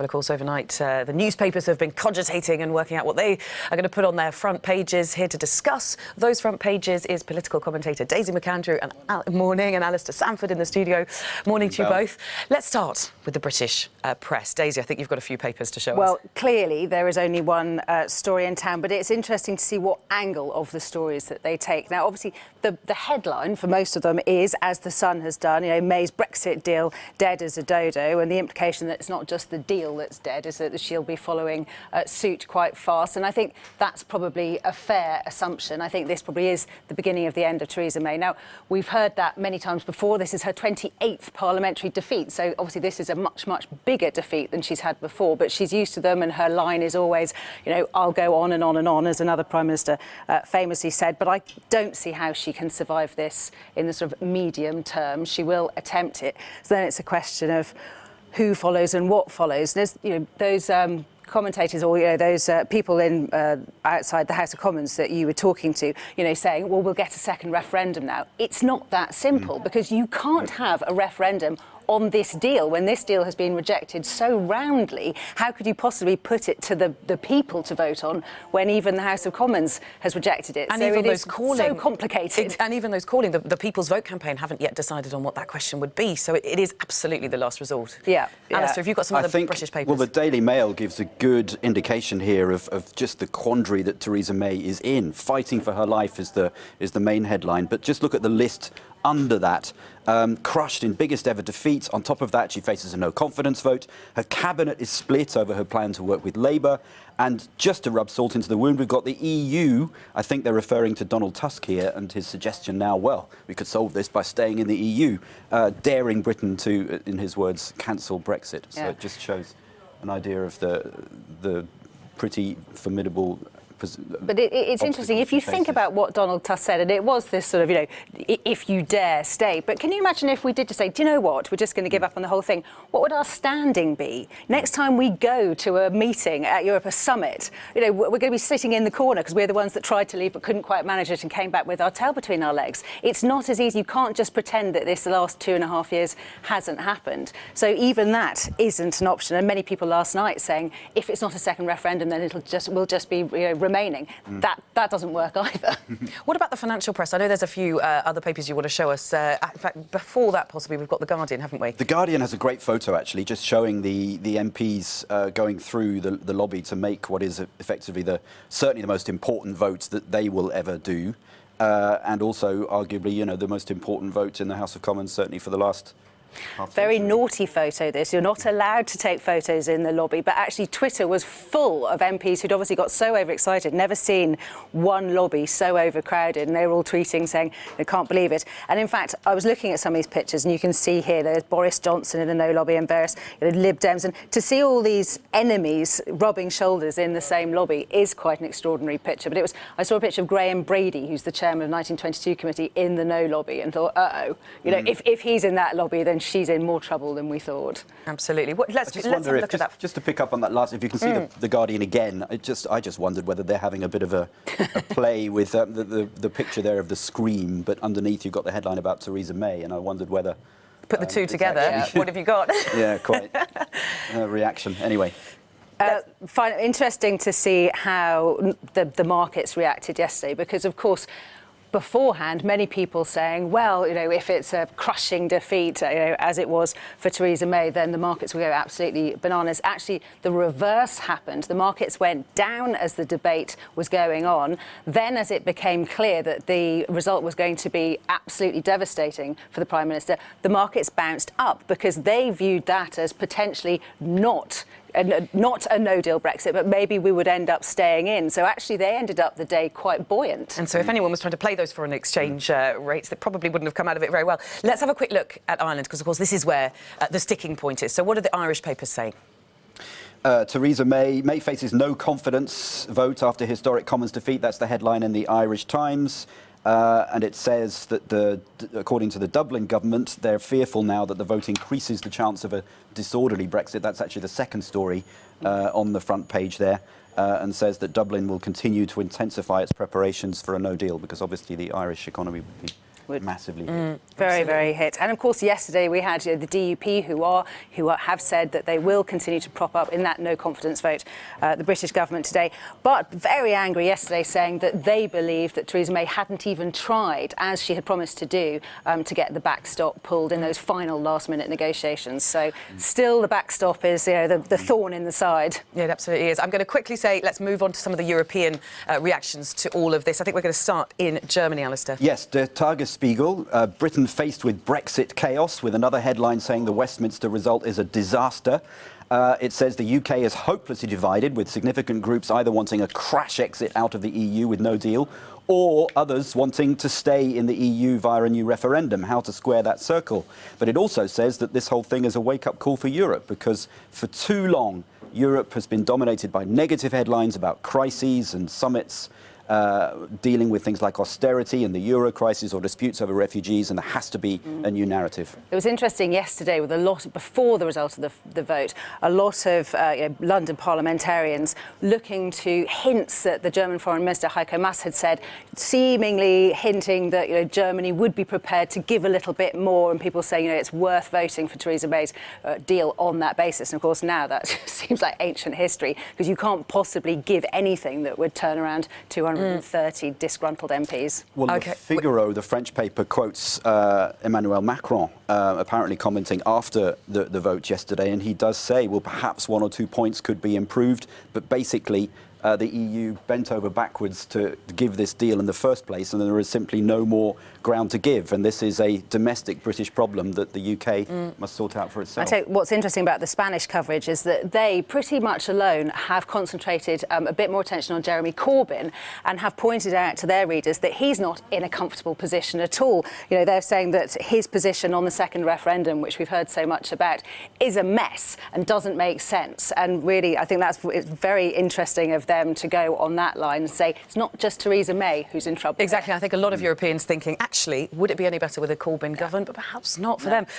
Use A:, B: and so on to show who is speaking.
A: Well, of course, overnight, the newspapers have been cogitating and working out what they are going to put on their front pages. Here to discuss those front pages is political commentator Daisy McAndrew and Alistair Sanford in the studio. Morning to you both. Let's start with the British press. Daisy, I think you've got a few papers to show us.
B: Well, clearly there is only one story in town, but it's interesting to see what angle of the stories that they take. Now, obviously, the headline for most of them is, as The Sun has done, May's Brexit deal dead as a dodo, and the implication that it's not just the deal that's dead, is that she'll be following suit quite fast. And I think that's probably a fair assumption. I think this probably is the beginning of the end of Theresa May. Now, we've heard that many times before. This is her 28th parliamentary defeat, so obviously this is a much, much bigger defeat than she's had before, but she's used to them, and her line is always, I'll go on and on and on, as another Prime Minister famously said, but I don't see how she can survive this in the sort of medium term. She will attempt it. So then it's a question of who follows and what follows. There's, those commentators or those people in outside the House of Commons that you were talking to, saying, well, we'll get a second referendum now. It's not that simple, because you can't have a referendum on this deal when this deal has been rejected so roundly. How could you possibly put it to the people to vote on when even the House of Commons has rejected it?
A: And
B: so
A: even
B: it
A: those
B: is
A: calling,
B: so complicated.
A: And even those calling, the People's Vote campaign haven't yet decided on what that question would be. So it is absolutely the last resort.
B: Yeah.
A: Alistair, have you got some other British papers?
C: Well, the Daily Mail gives a good indication here of just the quandary that Theresa May is in. Fighting for her life is the main headline. But just look at the list under that. Crushed in biggest ever defeat. On top of that, she faces a no-confidence vote. Her cabinet is split over her plan to work with Labour. And just to rub salt into the wound, we've got the EU. I think they're referring to Donald Tusk here and his suggestion now, well, we could solve this by staying in the EU, daring Britain to, in his words, cancel Brexit. So it just shows an idea of the pretty formidable.
B: But it's interesting, if you think about what Donald Tusk said, and it was this sort of, if you dare stay. But can you imagine if we did just say, do you know what, we're just going to give up on the whole thing? What would our standing be? Next time we go to a meeting at Europe, a summit, we're going to be sitting in the corner because we're the ones that tried to leave but couldn't quite manage it and came back with our tail between our legs. It's not as easy. You can't just pretend that this last 2.5 years hasn't happened. So even that isn't an option. And many people last night saying, if it's not a second referendum, then we'll just be remaining. That doesn't work either.
A: What about the financial press? I know there's a few other papers you want to show us. In fact, before that, possibly, we've got The Guardian, haven't we?
C: The Guardian has a great photo, actually, just showing the MPs going through the lobby to make what is effectively certainly the most important vote that they will ever do, and also, arguably, the most important vote in the House of Commons, certainly for the last
B: very naughty photo, this. You're not allowed to take photos in the lobby, but actually Twitter was full of MPs who'd obviously got so overexcited, never seen one lobby so overcrowded, and they were all tweeting saying they can't believe it. And in fact, I was looking at some of these pictures, and you can see here there's Boris Johnson in a no lobby and various Lib Dems, and to see all these enemies rubbing shoulders in the same lobby is quite an extraordinary picture. But I saw a picture of Graham Brady, who's the chairman of the 1922 committee, in the no lobby, and thought, if he's in that lobby, then she's in more trouble than we thought.
A: Absolutely. Let's have a look at that.
C: Just to pick up on that last, if you can see the Guardian again, I just wondered whether they're having a bit of a play with the picture there of the scream, but underneath you've got the headline about Theresa May, and I wondered whether
A: put the two together. What have you got?
C: Yeah, quite reaction. Anyway.
B: Interesting to see how the markets reacted yesterday, because of course beforehand, many people saying, well, if it's a crushing defeat, as it was for Theresa May, then the markets will go absolutely bananas. Actually, the reverse happened. The markets went down as the debate was going on. Then, as it became clear that the result was going to be absolutely devastating for the Prime Minister, the markets bounced up because they viewed that as potentially not a no-deal Brexit, but maybe we would end up staying in. So actually they ended up the day quite buoyant.
A: And so if anyone was trying to play those foreign exchange rates, they probably wouldn't have come out of it very well. Let's have a quick look at Ireland, because, of course, this is where the sticking point is. So what do the Irish papers say?
C: Theresa May faces no confidence vote after historic Commons defeat. That's the headline in the Irish Times. And it says that, according to the Dublin government, they're fearful now that the vote increases the chance of a disorderly Brexit. That's actually the second story on the front page there, and says that Dublin will continue to intensify its preparations for a no deal, because obviously the Irish economy would be
B: would
C: massively hit.
B: very hit. And of course, yesterday we had the DUP who have said that they will continue to prop up in that no confidence vote the British government today. But very angry yesterday, saying that they believe that Theresa May hadn't even tried, as she had promised to do, to get the backstop pulled in those final last-minute negotiations. So still the backstop is the thorn in the side.
A: Yeah, it absolutely is. I'm going to quickly say let's move on to some of the European reactions to all of this. I think we're going to start in Germany, Alistair.
C: Yes, Der Tagesspiegel, Britain faced with Brexit chaos, with another headline saying the Westminster result is a disaster. It says the UK is hopelessly divided, with significant groups either wanting a crash exit out of the EU with no deal, or others wanting to stay in the EU via a new referendum. How to square that circle? But it also says that this whole thing is a wake-up call for Europe, because for too long Europe has been dominated by negative headlines about crises and summits dealing with things like austerity and the euro crisis or disputes over refugees, and there has to be a new narrative.
B: It was interesting yesterday, with before the result of the vote, a lot of London parliamentarians looking to hints that the German Foreign Minister Heiko Maas had said, seemingly hinting that Germany would be prepared to give a little bit more, and people saying it's worth voting for Theresa May's deal on that basis. And of course now that seems like ancient history, because you can't possibly give anything that would turn around 230 disgruntled MPs.
C: Well,
A: Okay.
C: Le Figaro, the French paper, quotes Emmanuel Macron apparently commenting after the vote yesterday, and he does say, well, perhaps one or two points could be improved, but basically the EU bent over backwards to give this deal in the first place, and there is simply no more ground to give. And this is a domestic British problem that the UK must sort out for itself.
B: I tell you, what's interesting about the Spanish coverage is that they pretty much alone have concentrated a bit more attention on Jeremy Corbyn, and have pointed out to their readers that he's not in a comfortable position at all. They're saying that his position on the second referendum, which we've heard so much about, is a mess and doesn't make sense. And really, I think it's very interesting of them to go on that line and say it's not just Theresa May who's in trouble.
A: Exactly. I think a lot of Europeans thinking, actually, would it be any better with a Corbyn government? But perhaps not for them.